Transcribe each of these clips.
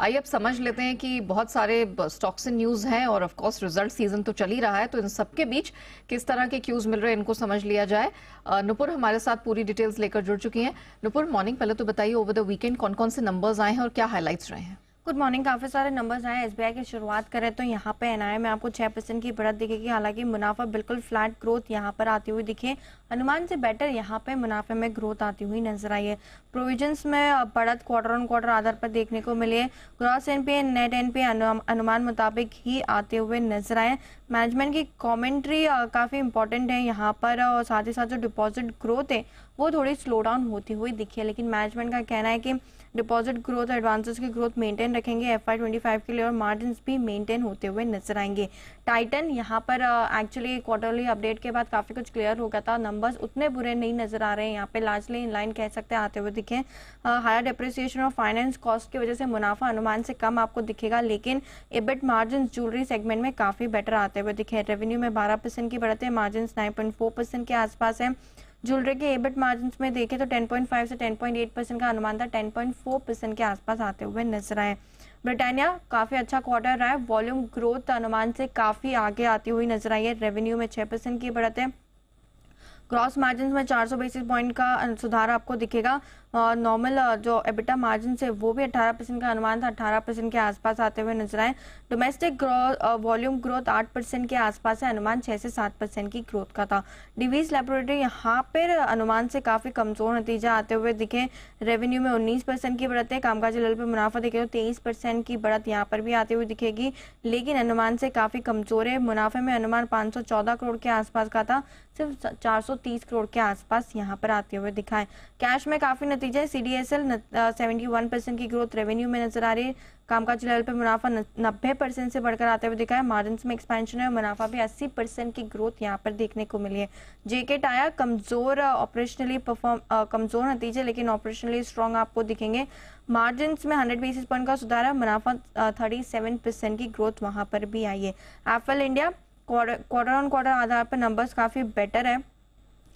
आइए अब समझ लेते हैं कि बहुत सारे स्टॉक्स एंड न्यूज हैं और ऑफ कोर्स रिजल्ट सीजन तो चल ही रहा है, तो इन सबके बीच किस तरह के क्यूज मिल रहे हैं इनको समझ लिया जाए। नुपुर हमारे साथ पूरी डिटेल्स लेकर जुड़ चुकी हैं। नुपुर मॉर्निंग, पहले तो बताइए ओवर द वीकेंड कौन कौन से नंबर्स आए हैं और क्या हाईलाइट्स रहे हैं। Good morning. काफी सारे नंबर्स आए। एसबीआई की शुरुआत करें तो यहाँ पे एनआई में आपको 6% की बढ़त दिखेगी। हालांकि मुनाफा बिल्कुल फ्लैट ग्रोथ यहाँ पर आती हुई दिखे, अनुमान से बेटर यहाँ पे मुनाफे में ग्रोथ आती हुई नजर आई है। प्रोविजंस में बढ़त क्वार्टर ऑन क्वार्टर आधार पर देखने को मिली है। ग्रॉस एनपीए नेट एनपीए अनुमान मुताबिक ही आते हुए नजर आए। मैनेजमेंट की कमेंट्री काफी इंपॉर्टेंट है यहाँ पर, और साथ ही साथ जो डिपॉजिट ग्रोथ है वो थोड़ी स्लो डाउन होती हुई दिखी है, लेकिन मैनेजमेंट का कहना है कि डिपॉजिट ग्रोथ एडवांसेस की ग्रोथ मेंटेन रखेंगे FY25 के लिए, और मार्जिन भी मेंटेन होते हुए नजर आएंगे। टाइटन यहाँ पर एक्चुअली क्वार्टरली अपडेट के बाद काफी कुछ क्लियर हो गया था, नंबर्स उतने बुरे नहीं नजर आ रहे हैं यहाँ पे, लार्जली इन लाइन कह सकते हैं आते हुए दिखे। हायर डिप्रिसिएशन और फाइनेंस कॉस्ट की वजह से मुनाफा अनुमान से कम आपको दिखेगा, लेकिन एबिट मार्जिन ज्वेलरी सेगमेंट में काफी बेटर आते हुए दिखे। रेवेन्यू में 12% की बढ़त है, मार्जिन 9.4% के आसपास है। ज्वेलरी के एबिट मार्जिन में देखें तो 10.5 से 10.8% का अनुमान था, 10.4% के आसपास आते हुए नजर आए। ब्रिटानिया काफी अच्छा क्वार्टर रहा है, वॉल्यूम ग्रोथ अनुमान से काफी आगे आती हुई नजर आई है। रेवेन्यू में 6% की बढ़त है। ग्रॉस मार्जिन में 400 बेसिस पॉइंट का सुधार आपको दिखेगा। नॉर्मल जो एबिटा मार्जिन से वो भी 18% का अनुमान था, 18% के आसपास आते हुए नजर आए। डोमेस्टिक वॉल्यूम ग्रोथ 8% के आसपास है, अनुमान 6 से 7% की ग्रोथ का था। डिवीज लेबोरेटरी यहाँ पर अनुमान से काफी कमजोर नतीजा आते हुए दिखे। रेवेन्यू में 19% की बढ़त है, कामकाजी लेवल पर मुनाफा देखे तो 23% की बढ़त यहाँ पर भी आती हुई दिखेगी, लेकिन अनुमान से काफी कमजोर है। मुनाफे में अनुमान 514 करोड़ के आसपास का था, सिर्फ 430 करोड़ के आसपास यहाँ पर आते हुए दिखा है। कैश में काफी नतीजा है। CDSL 71% की ग्रोथ रेवेन्यू में नजर आ रही है। कामकाजी लेवल पर मुनाफा 90% से बढ़कर आते हुए दिखा है। मार्जिन में एक्सपेंशन है, मुनाफा भी 80% की ग्रोथ यहाँ पर देखने को मिली है। जेके टायर कमजोर ऑपरेशनली कमजोर नतीजे, लेकिन ऑपरेशनली स्ट्रॉन्ग आपको दिखेंगे। मार्जिन में 100 बेसिस पॉइंट का सुधार है, मुनाफा 37% की ग्रोथ वहां पर भी आई है। FL India quarter on quarter आधार पर नंबर्स काफी बेटर है।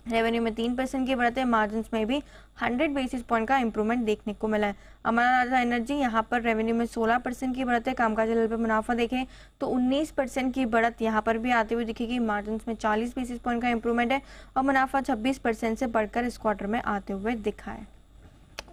रेवेन्यू में 3% की बढ़त है, मार्जिन में भी 100 बेसिस पॉइंट का इंप्रूवमेंट देखने को मिला है। अमरा राजा एनर्जी यहाँ पर रेवेन्यू में 16% की बढ़त है, कामकाजी लेवल पर मुनाफा देखें तो 19% की बढ़त यहाँ पर भी आती हुई दिखेगी। मार्जिन में 40 बेसिस पॉइंट का इंप्रूवमेंट है, और मुनाफा 26% से बढ़कर इस क्वार्टर में आते हुए दिखा है।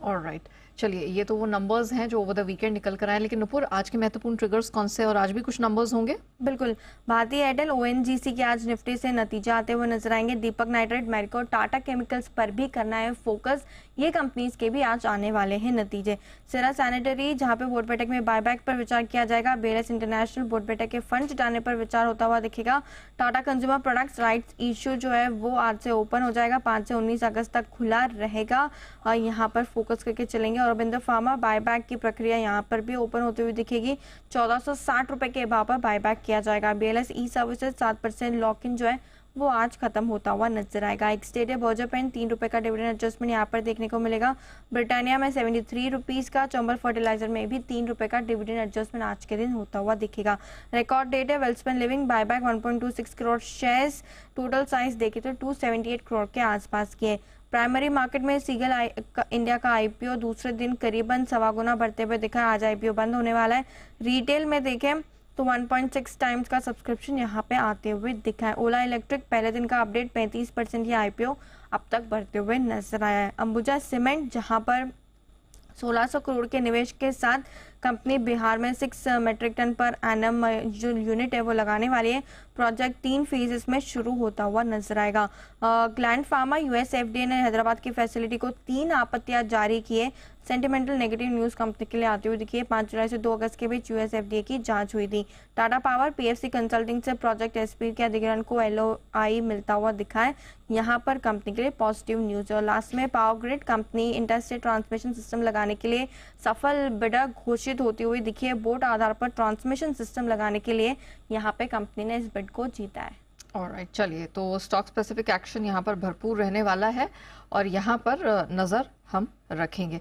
ऑलराइट, चलिए ये तो वो नंबर्स हैं जो ओवर द वीकेंड निकल कर आए, लेकिन नुपुर आज के महत्वपूर्ण ट्रिगर्स कौन से, और आज भी कुछ नंबर्स होंगे? बिल्कुल, भारतीय एयरटेल ONGC के आज निफ्टी से नतीजा आते हुए नजर आएंगे। दीपक नाइट्राइट, मैरिको, टाटा केमिकल्स पर भी करना है फोकस, ये कंपनीज के भी आज आने वाले हैं नतीजे। सेरा सैनिटरी जहां पे बोर्ड बैठक में बायबैक पर विचार किया जाएगा। BLS इंटरनेशनल बोर्ड बैठक के फंड जुटाने पर विचार होता हुआ दिखेगा। Tata consumer products rights issue जो है वो आज से ओपन हो जाएगा, 5 से 19 अगस्त तक खुला रहेगा, और यहाँ पर फोकस करके चलेंगे। और अरविंद फार्मा बायबैक की प्रक्रिया यहाँ पर भी ओपन होती हुई दिखेगी, 1460 रुपए के भाव पर बायबैक किया जाएगा। BLS E services 7% lock in जो है वो आज खत्म होता हुआ नजर आएगा। एक स्टेट बर्जर पेन 3 रुपए का डिविडेंड एडजस्टमेंट यहाँ पर देखने को मिलेगा। ब्रिटानिया में 73 रुपीज का, चंबल फर्टिलाइजर में भी 3 रुपए का डिविडेंड एडजस्टमेंट आज के दिन होता हुआ दिखेगा। रिकॉर्ड डेट है Welspun living buyback 1.26 crore shares, total size देखे तो 278 करोड़ के आसपास की है। प्राइमरी मार्केट में सीगल इंडिया का IPO दूसरे दिन करीबन 1.25 गुना बढ़ते हुए दिखा है। आज IPO बंद होने वाला है। रिटेल में देखें तो 1.6 टाइम्स का सब्सक्रिप्शन यहाँ पे आते हुए दिखा है। ओला इलेक्ट्रिक पहले दिन का अपडेट 35% की IPO अब तक बढ़ते हुए नजर आया है। अंबुजा सीमेंट जहाँ पर 1600 करोड़ के निवेश के साथ कंपनी बिहार में 6 मेट्रिक टन पर एनम जो यूनिट है वो लगाने वाली है। प्रोजेक्ट 3 फेजेस में शुरू होता हुआ नजर आएगा। ग्लैंड फार्मा US FDA ने हैदराबाद की फैसिलिटी को 3 आपत्तियां जारी की है। सेंटिमेंटल नेगेटिव न्यूज कंपनी के लिए आती हुई दिखी है। 5 जुलाई से 2 अगस्त के बीच US FDA की जांच हुई थी। टाटा पावर PFC कंसल्टिंग से प्रोजेक्ट SP के अधिग्रहण को LOI मिलता हुआ दिखा है। यहाँ पर कंपनी के लिए पॉजिटिव न्यूज। और लास्ट में power grid company interstate transmission system लगाने के लिए सफल बिडर घोषित होती हुई दिखी है। बोर्ड आधार पर ट्रांसमिशन सिस्टम लगाने के लिए यहाँ पे कंपनी ने इस बिड को जीता है। ऑलराइट, चलिए तो स्टॉक स्पेसिफिक एक्शन यहाँ पर भरपूर रहने वाला है और यहाँ पर नजर हम रखेंगे।